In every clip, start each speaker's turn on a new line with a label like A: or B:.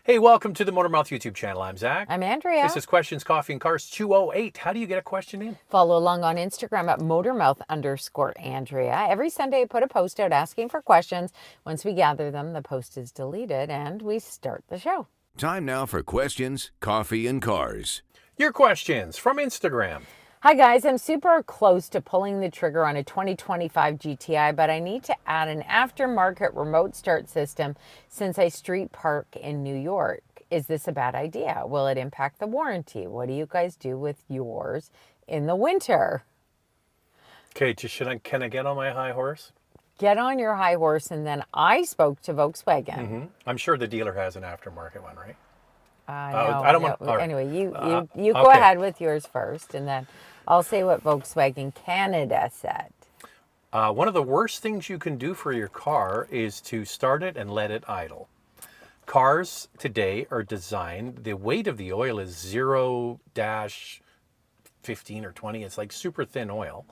A: Hey, welcome to the Motormouth YouTube channel. I'm Zach.
B: I'm Andrea.
A: This is Questions, Coffee, and Cars 208. How do you get a question in?
B: Follow along on Instagram at Motormouth_Andrea. Every Sunday, I put a post out asking for questions. Once we gather them, the post is deleted and we start the show.
C: Time now for Questions, Coffee, and Cars.
A: Your questions from Instagram.
B: Hi guys, I'm super close to pulling the trigger on a 2025 GTI, but I need to add an aftermarket remote start system since I street park in New York. Is this a bad idea? Will it impact the warranty? What do you guys do with yours in the winter?
A: Okay, can I get on my high horse?
B: Get on your high horse, and then I spoke to Volkswagen.
A: I'm sure the dealer has an aftermarket one, right?
B: No,
A: I don't want. Right.
B: Anyway, you go ahead with yours first, and then I'll say what Volkswagen Canada said.
A: One of the worst things you can do for your car is to start it and let it idle. Cars today are designed, the weight of the oil is 0-15 or 20. It's like super thin oil.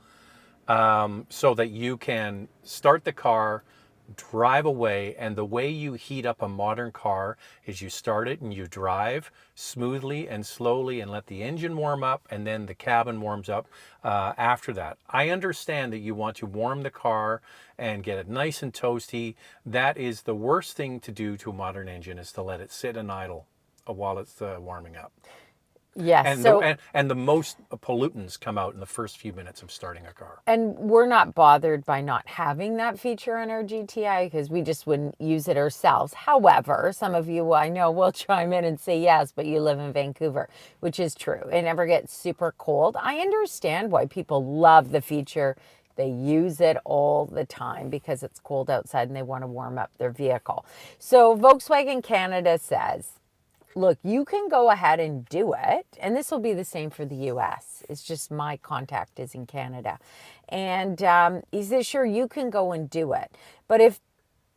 A: So that you can start the car, drive away, and the way you heat up a modern car is you start it and you drive smoothly and slowly and let the engine warm up, and then the cabin warms up after that. I understand that you want to warm the car and get it nice and toasty. That is the worst thing to do to a modern engine, is to let it sit and idle while it's warming up.
B: Yes.
A: And the most pollutants come out in the first few minutes of starting a car.
B: And we're not bothered by not having that feature in our GTI because we just wouldn't use it ourselves. However, some of you I know will chime in and say yes, but you live in Vancouver, which is true. It never gets super cold. I understand why people love the feature. They use it all the time because it's cold outside and they want to warm up their vehicle. So Volkswagen Canada says, look, you can go ahead and do it, and this will be the same for the U.S. It's just my contact is in Canada. And he says, sure, you can go and do it. But if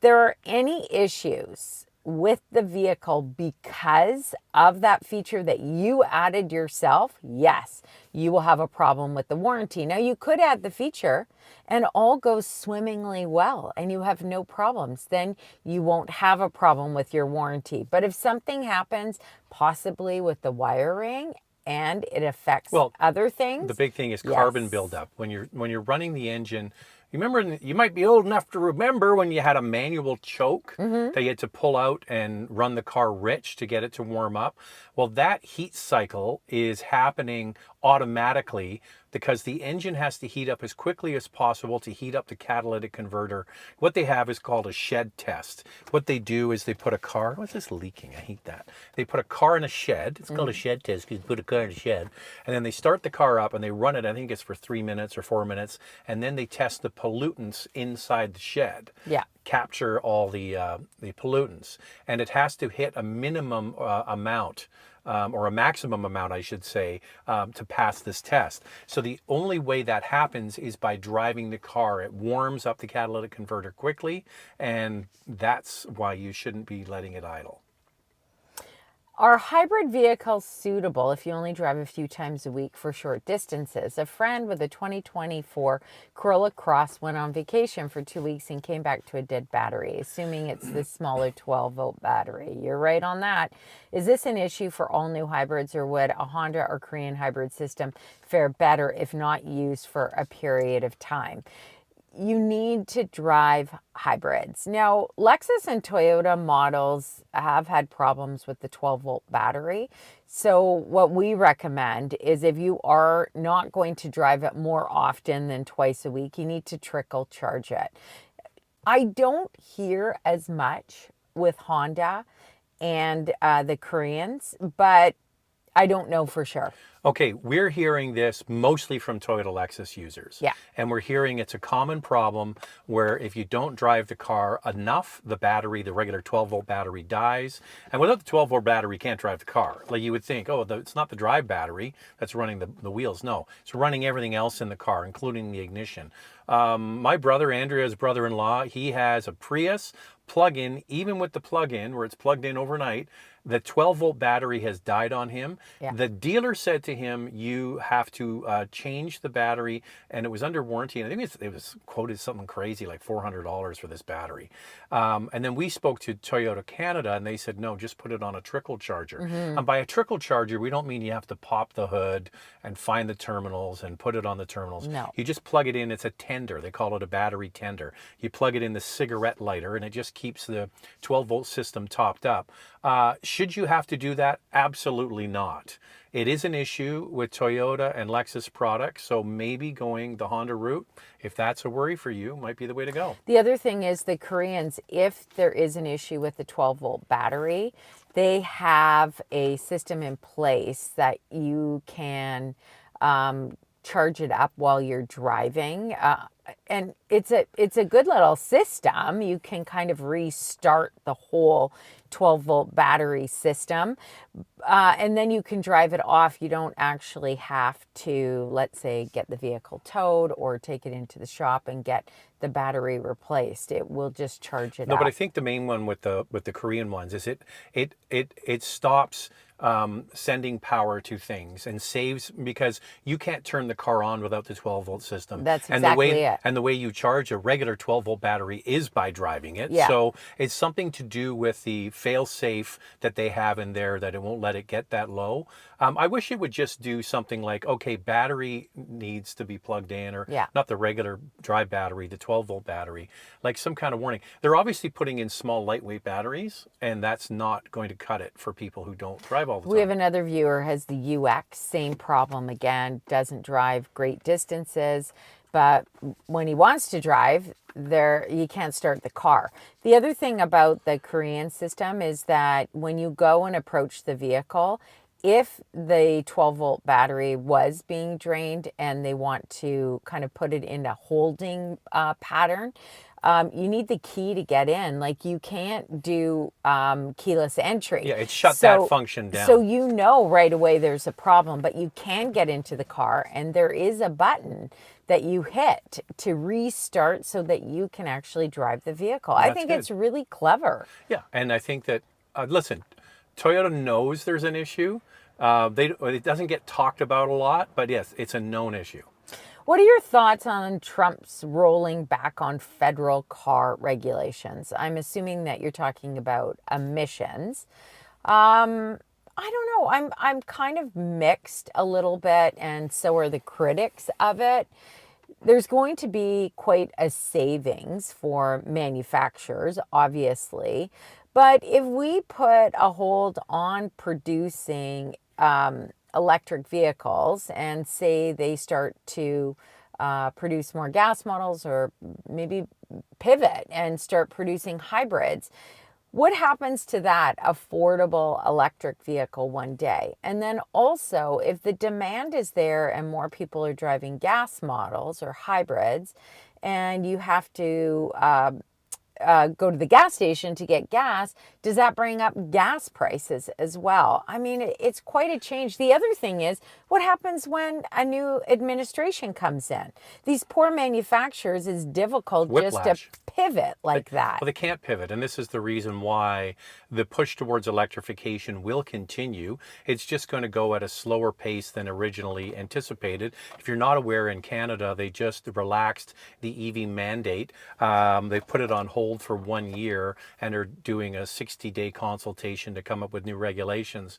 B: there are any issues with the vehicle because of that feature that you added yourself, yes, you will have a problem with the warranty. Now, you could add the feature and all goes swimmingly well and you have no problems. Then you won't have a problem with your warranty. But if something happens, possibly with the wiring, and it affects other things.
A: The big thing is carbon buildup. When you're running the engine, you remember, you might be old enough to remember when you had a manual choke that you had to pull out and run the car rich to get it to warm up. Well, that heat cycle is happening automatically because the engine has to heat up as quickly as possible to heat up the catalytic converter. What they have is called a shed test. What they do is they put a car, what's this leaking? I hate that. They put a car in a shed. It's called a shed test because you put a car in a shed. And then they start the car up and they run it, I think it's for 3 minutes or 4 minutes. And then they test the pollutants inside the shed.
B: Yeah.
A: Capture all the pollutants. And it has to hit a minimum amount, or a maximum amount, I should say, to pass this test. So the only way that happens is by driving the car. It warms up the catalytic converter quickly, and that's why you shouldn't be letting it idle.
B: Are hybrid vehicles suitable if you only drive a few times a week for short distances? A friend with a 2024 Corolla Cross went on vacation for 2 weeks and came back to a dead battery, assuming it's the smaller 12-volt battery. You're right on that. Is this an issue for all new hybrids, or would a Honda or Korean hybrid system fare better if not used for a period of time? You need to drive hybrids. Now, Lexus and Toyota models have had problems with the 12-volt battery. So what we recommend is if you are not going to drive it more often than twice a week, you need to trickle charge it. I don't hear as much with Honda and the Koreans, but I don't know for sure.
A: Okay, we're hearing this mostly from Toyota Lexus users.
B: Yeah.
A: And we're hearing it's a common problem where if you don't drive the car enough, the battery, the regular 12-volt battery dies. And without the 12-volt battery, you can't drive the car. Like you would think, it's not the drive battery that's running the wheels. No, it's running everything else in the car, including the ignition. My brother, Andrea's brother-in-law, he has a Prius plug-in. Even with the plug-in, where it's plugged in overnight, the 12-volt battery has died on him.
B: Yeah.
A: The dealer said to him, you have to change the battery, and it was under warranty. And I think it was quoted something crazy like $400 for this battery. And then we spoke to Toyota Canada, and they said, no, just put it on a trickle charger. And by a trickle charger, we don't mean you have to pop the hood and find the terminals and put it on the terminals.
B: No.
A: You just plug it in. It's a tender. They call it a battery tender. You plug it in the cigarette lighter, and it just keeps the 12-volt system topped up. Should you have to do that? Absolutely not. It is an issue with Toyota and Lexus products, so maybe going the Honda route, if that's a worry for you, might be the way to go.
B: The other thing is the Koreans, if there is an issue with the 12-volt battery, they have a system in place that you can charge it up while you're driving. And it's a good little system. You can kind of restart the whole 12-volt battery system, and then you can drive it off. You don't actually have to, let's say, get the vehicle towed or take it into the shop and get the battery replaced. It will just charge it up.
A: No, but I think the main one with the Korean ones is it stops sending power to things and saves, because you can't turn the car on without the 12-volt system.
B: That's
A: and
B: exactly
A: the way,
B: it.
A: And the way you charge a regular 12-volt battery is by driving it.
B: Yeah.
A: So it's something to do with the fail-safe that they have in there, that it won't let it get that low. I wish it would just do something like, okay, battery needs to be plugged in, or not the regular drive battery, the 12-volt battery, like some kind of warning. They're obviously putting in small, lightweight batteries, and that's not going to cut it for people who don't drive all the time.
B: We have another viewer has the UX, same problem again, doesn't drive great distances, but when he wants to drive, you can't start the car. The other thing about the Korean system is that when you go and approach the vehicle, if the 12-volt battery was being drained and they want to kind of put it in a holding pattern, you need the key to get in. Like, you can't do keyless entry.
A: Yeah, it shut that function down.
B: So you know right away there's a problem, but you can get into the car, and there is a button that you hit to restart so that you can actually drive the vehicle. I think it's really clever.
A: Yeah, and I think that, listen, Toyota knows there's an issue. It doesn't get talked about a lot, but yes, it's a known issue.
B: What are your thoughts on Trump's rolling back on federal car regulations? I'm assuming that you're talking about emissions. I don't know. I'm kind of mixed a little bit, and so are the critics of it. There's going to be quite a savings for manufacturers, obviously. But if we put a hold on producing electric vehicles and say they start to produce more gas models, or maybe pivot and start producing hybrids, what happens to that affordable electric vehicle one day? And then also, if the demand is there and more people are driving gas models or hybrids, and you have to go to the gas station to get gas, does that bring up gas prices as well? I mean, it's quite a change. The other thing is, what happens when a new administration comes in? These poor manufacturers, is difficult
A: Whiplash.
B: just to pivot like that.
A: Well, they can't pivot, and this is the reason why the push towards electrification will continue. It's just going to go at a slower pace than originally anticipated. If you're not aware, in Canada, they just relaxed the EV mandate. They put it on hold for 1 year and are doing a 60-day consultation to come up with new regulations.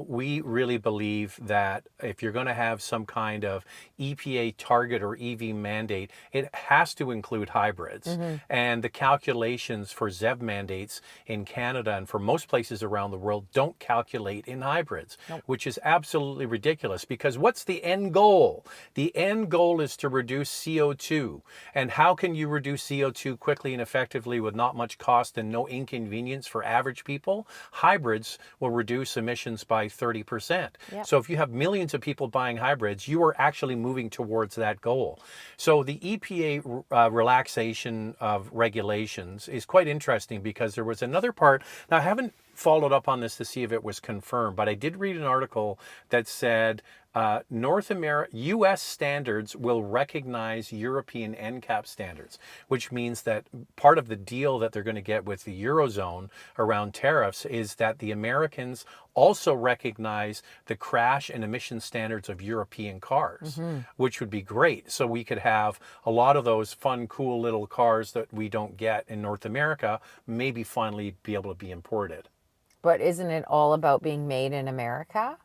A: We really believe that if you're going to have some kind of EPA target or EV mandate, it has to include hybrids. Mm-hmm. And the calculations for ZEV mandates in Canada and for most places around the world don't calculate in hybrids, which is absolutely ridiculous, because what's the end goal? The end goal is to reduce CO2. And how can you reduce CO2 quickly and effectively with not much cost and no inconvenience for average people? Hybrids will reduce emissions by 30%. Yep. So if you have millions of people buying hybrids, you are actually moving towards that goal. So the EPA relaxation of regulations is quite interesting, because there was another part. Now, I haven't followed up on this to see if it was confirmed, but I did read an article that said U.S. standards will recognize European NCAP standards, which means that part of the deal that they're going to get with the Eurozone around tariffs is that the Americans also recognize the crash and emission standards of European cars, which would be great. So we could have a lot of those fun, cool little cars that we don't get in North America, maybe finally be able to be imported.
B: But isn't it all about being made in America?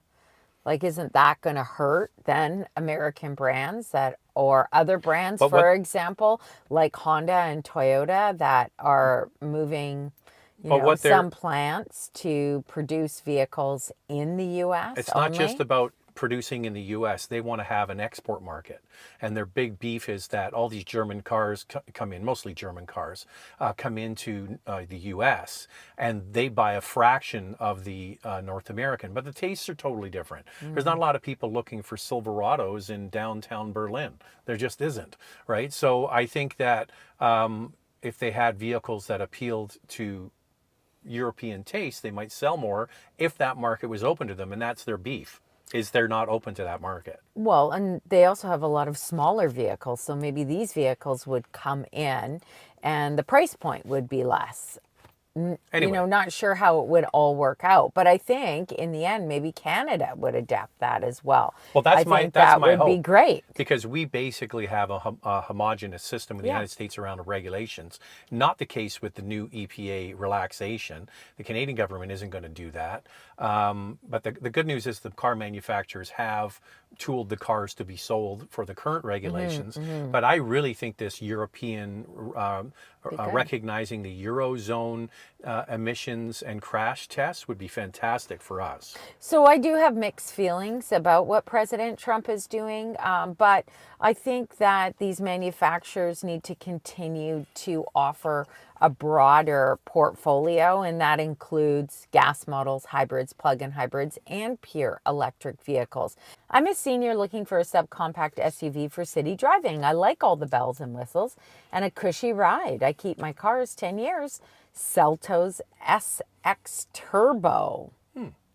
B: Like, isn't that going to hurt then American brands or other brands, for example, like Honda and Toyota that are moving, some plants to produce vehicles in the U.S.
A: It's not just about producing in the U.S. They want to have an export market. And their big beef is that all these German cars come in, mostly German cars, come into the U.S. and they buy a fraction of the North American. But the tastes are totally different. There's not a lot of people looking for Silverados in downtown Berlin. There just isn't, right? So I think that if they had vehicles that appealed to European taste, they might sell more if that market was open to them. And that's their beef, is they're not open to that market.
B: Well, and they also have a lot of smaller vehicles. So maybe these vehicles would come in and the price point would be less.
A: Anyway.
B: Not sure how it would all work out. But I think in the end, maybe Canada would adapt that as well.
A: Well, that's my
B: that
A: hope.
B: would be great.
A: Because we basically have a homogenous system in the United States around the regulations. Not the case with the new EPA relaxation. The Canadian government isn't going to do that. But the good news is the car manufacturers have tooled the cars to be sold for the current regulations. But I really think this European recognizing the Eurozone emissions and crash tests would be fantastic for us.
B: So I do have mixed feelings about what President Trump is doing, but I think that these manufacturers need to continue to offer a broader portfolio, and that includes gas models, hybrids, plug-in hybrids, and pure electric vehicles. I'm a senior looking for a subcompact SUV for city driving. I like all the bells and whistles and a cushy ride. I keep my cars 10 years. Seltos SX Turbo.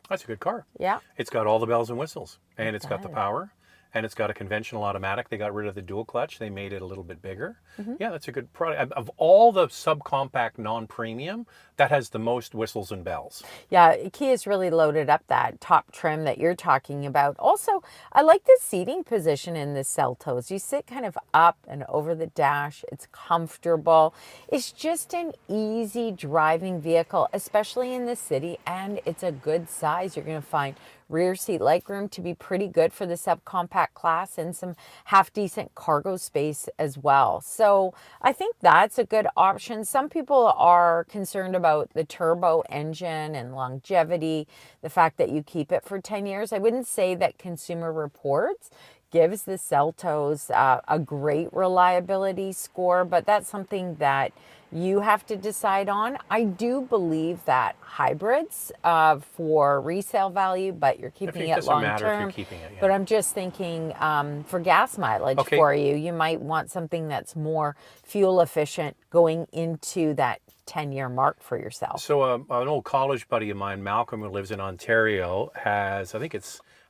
A: That's a good car.
B: Yeah.
A: It's got all the bells and whistles, and it's got the power, and it's got a conventional automatic. They got rid of the dual clutch. They made it a little bit bigger. Yeah, that's a good product. Of all the subcompact non-premium, that has the most whistles and bells.
B: Yeah, Kia's really loaded up that top trim that you're talking about. Also, I like the seating position in the Seltos. You sit kind of up and over the dash. It's comfortable. It's just an easy driving vehicle, especially in the city, and it's a good size. You're going to find rear seat legroom to be pretty good for the subcompact class and some half decent cargo space as well. So I think that's a good option. Some people are concerned about the turbo engine and longevity, the fact that you keep it for 10 years. I wouldn't say that Consumer Reports gives the Seltos a great reliability score, but that's something that you have to decide on. I do believe that hybrids for resale value, but you're keeping it long term.
A: If you're keeping it, yeah.
B: But I'm just thinking for gas mileage for you, you might want something that's more fuel efficient going into that 10-year mark for yourself.
A: So an old college buddy of mine, Malcolm, who lives in Ontario, has, I think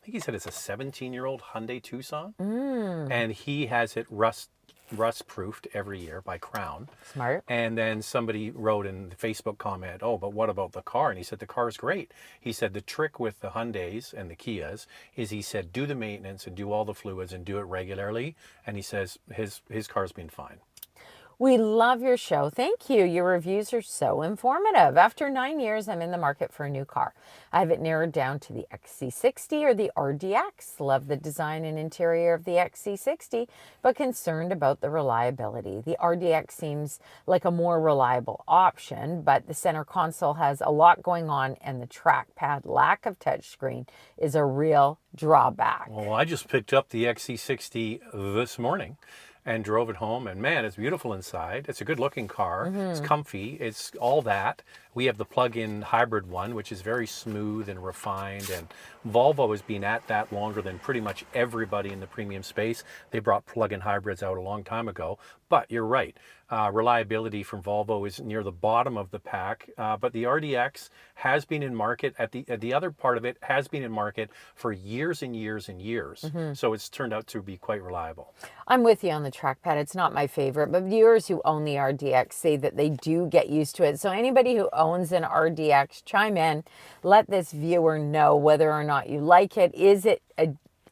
A: he said it's a 17-year-old Hyundai Tucson, and he has it rust-proofed every year by Crown.
B: Smart.
A: And then somebody wrote in the Facebook comment, oh, but what about the car? And he said, the car is great. He said, the trick with the Hyundais and the Kias is, he said, do the maintenance and do all the fluids and do it regularly. And he says his car's been fine.
B: We love your show. Thank you. Your reviews are so informative. After 9 years, I'm in the market for a new car. I have it narrowed down to the XC60 or the RDX. Love the design and interior of the XC60, but concerned about the reliability. The RDX seems like a more reliable option, but the center console has a lot going on, and the trackpad lack of touchscreen is a real drawback.
A: Well, I just picked up the XC60 this morning and drove it home, and man, it's beautiful inside. It's a good looking car. It's comfy. It's all that. We have the plug-in hybrid one, which is very smooth and refined, and Volvo has been at that longer than pretty much everybody in the premium space. They brought plug-in hybrids out a long time ago, but you're right. Reliability from Volvo is near the bottom of the pack, but the RDX has been in market at the other part of it has been in market for years and years and years. So it's turned out to be quite reliable.
B: I'm with you on the trackpad. It's not my favorite, but viewers who own the RDX say that they do get used to it. So anybody who owns an RDX, chime in. Let this viewer know whether or not you like it. Is it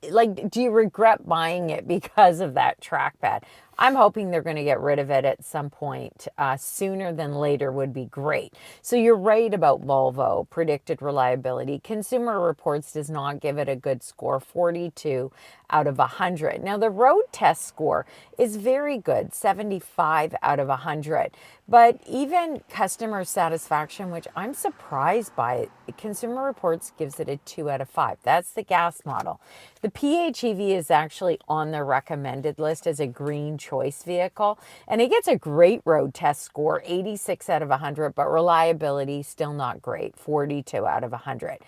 B: do you regret buying it because of that trackpad? I'm hoping they're going to get rid of it at some point. Sooner than later would be great. So you're right about Volvo, predicted reliability. Consumer Reports does not give it a good score, 42 out of 100. Now the road test score is very good, 75 out of 100. But even customer satisfaction, which I'm surprised by, Consumer Reports gives it a 2 out of 5. That's the gas model. The PHEV is actually on the recommended list as a green choice vehicle, and it gets a great road test score, 86 out of 100, but reliability still not great, 42 out of 100.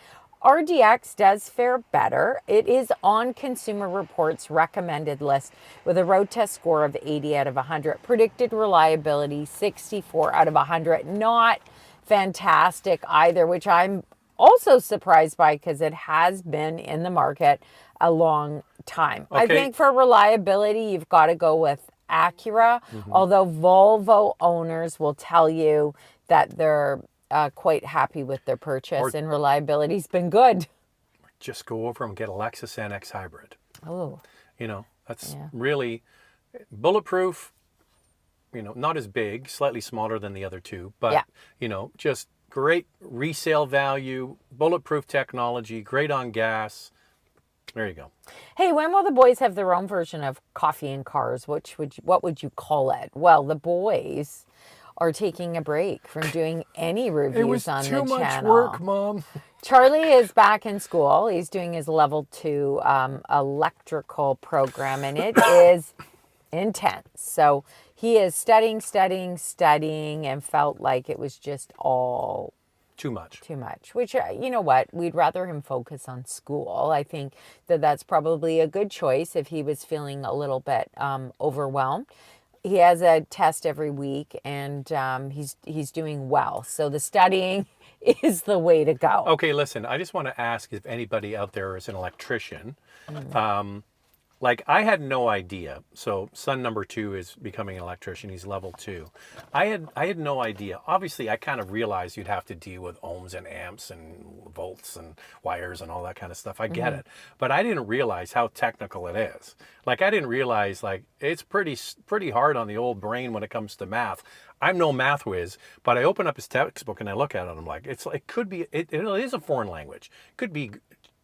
B: RDX does fare better. It is on Consumer Reports recommended list with a road test score of 80 out of 100. Predicted reliability, 64 out of 100. Not fantastic either, which I'm also surprised by because it has been in the market a long time.
A: Okay.
B: I think for reliability, you've got to go with Acura, although Volvo owners will tell you that they're quite happy with their purchase and reliability's been good.
A: Just go over and get a Lexus NX hybrid.
B: Oh,
A: You know, that's really bulletproof, you know, not as big, slightly smaller than the other two, but, you know, just great resale value, bulletproof technology, great on gas. There you go.
B: Hey, when will the boys have their own version of Coffee and Cars? What would you call it? Well, the boys are taking a break from doing any reviews on the channel. It was too much work,
A: Mom.
B: Charlie is back in school. He's doing his level 2 electrical program, and it is intense. So he is studying, and felt like it was just all
A: Too much.
B: Which, you know what, we'd rather him focus on school. I think that that's probably a good choice if he was feeling a little bit overwhelmed. He has a test every week, and he's doing well. So the studying is the way to go.
A: Okay, listen, I just want to ask if anybody out there is an electrician. Like, I had no idea. So son number 2 is becoming an electrician. He's level 2. I had no idea. Obviously, I kind of realized you'd have to deal with ohms and amps and volts and wires and all that kind of stuff. I get it. But I didn't realize how technical it is. Like, I didn't realize, like, it's pretty hard on the old brain when it comes to math. I'm no math whiz, but I open up his textbook and I look at it and I'm like, it is a foreign language. It could be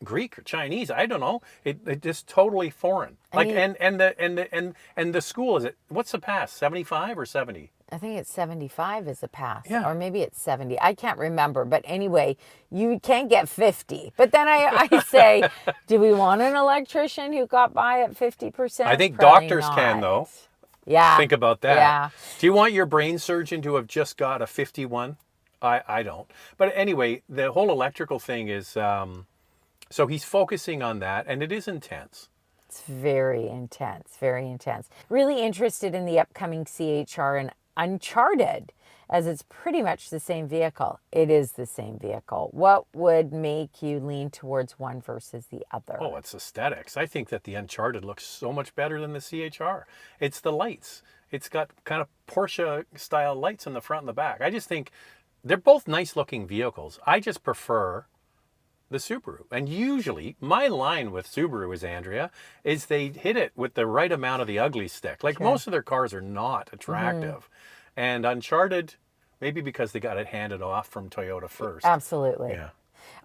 A: Greek or Chinese, I don't know. It is totally foreign. Like, and the school, is it, what's the pass? 75 or 70?
B: I think it's 75 is a pass.
A: Yeah.
B: Or maybe it's 70. I can't remember. But anyway, you can't get 50. But then I say, do we want an electrician who got by at 50%?
A: I think
B: Probably
A: doctors
B: not.
A: can, though.
B: Yeah.
A: Think about that.
B: Yeah.
A: Do you want your brain surgeon to have just got a 51? I don't. But anyway, the whole electrical thing is, so he's focusing on that, and it is intense.
B: It's very intense, very intense. Really interested in the upcoming CHR and Uncharted, as it's pretty much the same vehicle. It is the same vehicle. What would make you lean towards one versus the other?
A: Oh, it's aesthetics. I think that the Uncharted looks so much better than the CHR. It's the lights. It's got kind of Porsche-style lights in the front and the back. I just think they're both nice-looking vehicles. I just prefer the Subaru. And usually, my line with Subaru is, Andrea, is they hit it with the right amount of the ugly stick. Like, most of their cars are not attractive. And Uncharted, maybe because they got it handed off from Toyota first.
B: Absolutely.
A: Yeah.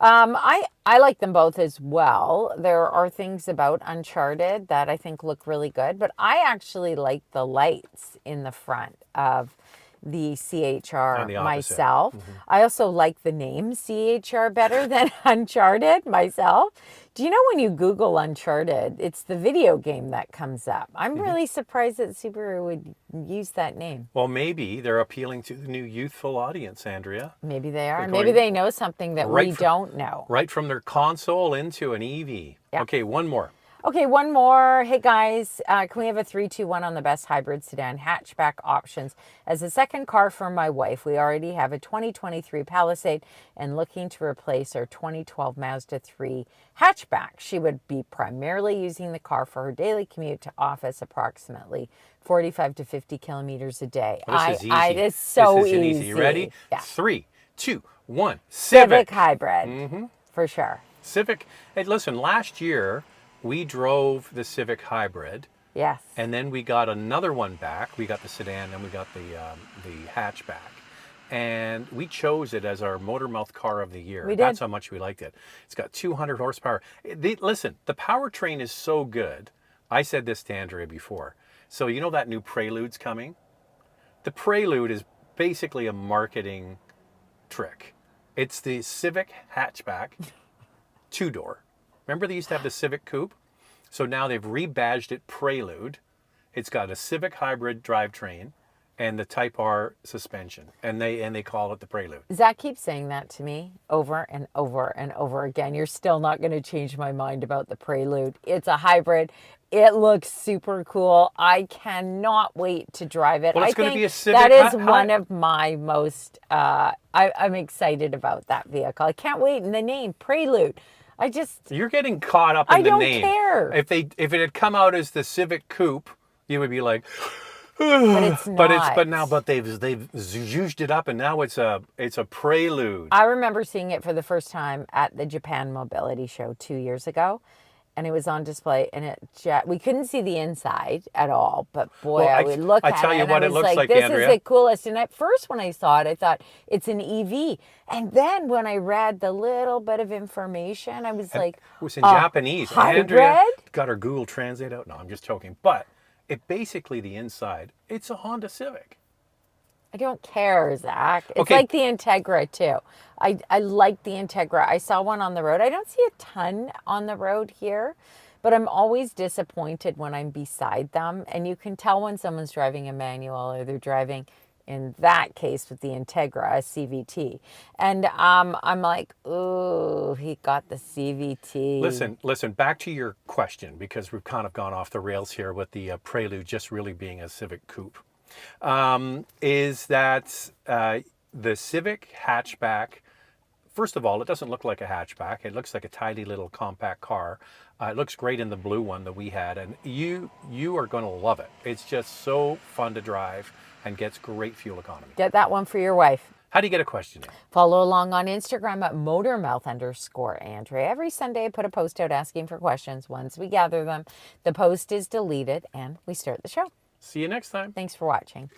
B: I like them both as well. There are things about Uncharted that I think look really good, but I actually like the lights in the front of the CHR
A: I'm the opposite.
B: myself. I also like the name CHR better than Uncharted myself. Do you know when you Google Uncharted, it's the video game that comes up? I'm really surprised that Subaru would use that name.
A: Well, maybe they're appealing to the new youthful audience, Andrea.
B: Maybe they are.
A: They're
B: Maybe
A: going
B: they know something that
A: right
B: we
A: from-
B: don't know.
A: Right from their console into an EV.
B: Yeah.
A: Okay, one more.
B: Okay, one more. Hey guys, can we have a 3-2-1 on the best hybrid sedan hatchback options? As a second car for my wife, we already have a 2023 Palisade and looking to replace our 2012 Mazda 3 hatchback. She would be primarily using the car for her daily commute to office, approximately 45 to 50 kilometers a day.
A: This is easy.
B: It is so
A: this is
B: easy.
A: easy. You ready?
B: Yeah.
A: 3, 2, 1.
B: Civic hybrid, for sure.
A: Civic. Hey, listen, last year we drove the Civic Hybrid,
B: Yes.
A: and then we got another one back. We got the sedan, and we got the hatchback, and we chose it as our Motormouth car of the year.
B: We
A: That's
B: did.
A: how much we liked it. It's got 200 horsepower. Listen, the powertrain is so good. I said this to Andrea before. So you know that new Prelude's coming? The Prelude is basically a marketing trick. It's the Civic hatchback, two-door. Remember they used to have the Civic Coupe? So now they've rebadged it Prelude. It's got a Civic hybrid drivetrain and the Type R suspension. And they call it the Prelude.
B: Zach keeps saying that to me over and over and over again. You're still not going to change my mind about the Prelude. It's a hybrid. It looks super cool. I cannot wait to drive it.
A: Well, it's
B: I
A: going to
B: think
A: be a Civic.
B: that is one of my most, I'm excited about that vehicle. I can't wait. And the name, Prelude.
A: You're getting caught up in
B: I
A: the
B: don't
A: name.
B: care.
A: If it had come out as the Civic Coupe, you would be like,
B: But it's not.
A: but they've zhuzhed it up, and now it's a Prelude.
B: I remember seeing it for the first time at the Japan Mobility Show 2 years ago, and it was on display, and we couldn't see the inside at all, but boy,
A: Well,
B: I would look at it,
A: tell you
B: and
A: what
B: I
A: it
B: was
A: looks like,
B: this
A: Andrea.
B: is the coolest. And at first when I saw it, I thought it's an EV, and then when I read the little bit of information, I was like,
A: It was in Japanese. Andrea
B: hybrid?
A: got her Google Translate out. No, I'm just joking. But it basically, the inside, it's a Honda Civic.
B: I don't care, Zach. It's
A: Okay.
B: like the Integra too. I like the Integra. I saw one on the road. I don't see a ton on the road here, but I'm always disappointed when I'm beside them. And you can tell when someone's driving a manual or they're driving, in that case with the Integra, a CVT. And I'm like, ooh, he got the CVT.
A: Listen, back to your question, because we've kind of gone off the rails here with the Prelude just really being a Civic Coupe. Is that the Civic hatchback, first of all, it doesn't look like a hatchback. It looks like a tiny little compact car. It looks great in the blue one that we had, and you are going to love it. It's just so fun to drive and gets great fuel economy.
B: Get that one for your wife.
A: How do you get a question in?
B: Follow along on Instagram at Motormouth_Andrea. Every Sunday I put a post out asking for questions. Once we gather them, the post is deleted and we start the show.
A: See you next time.
B: Thanks for watching.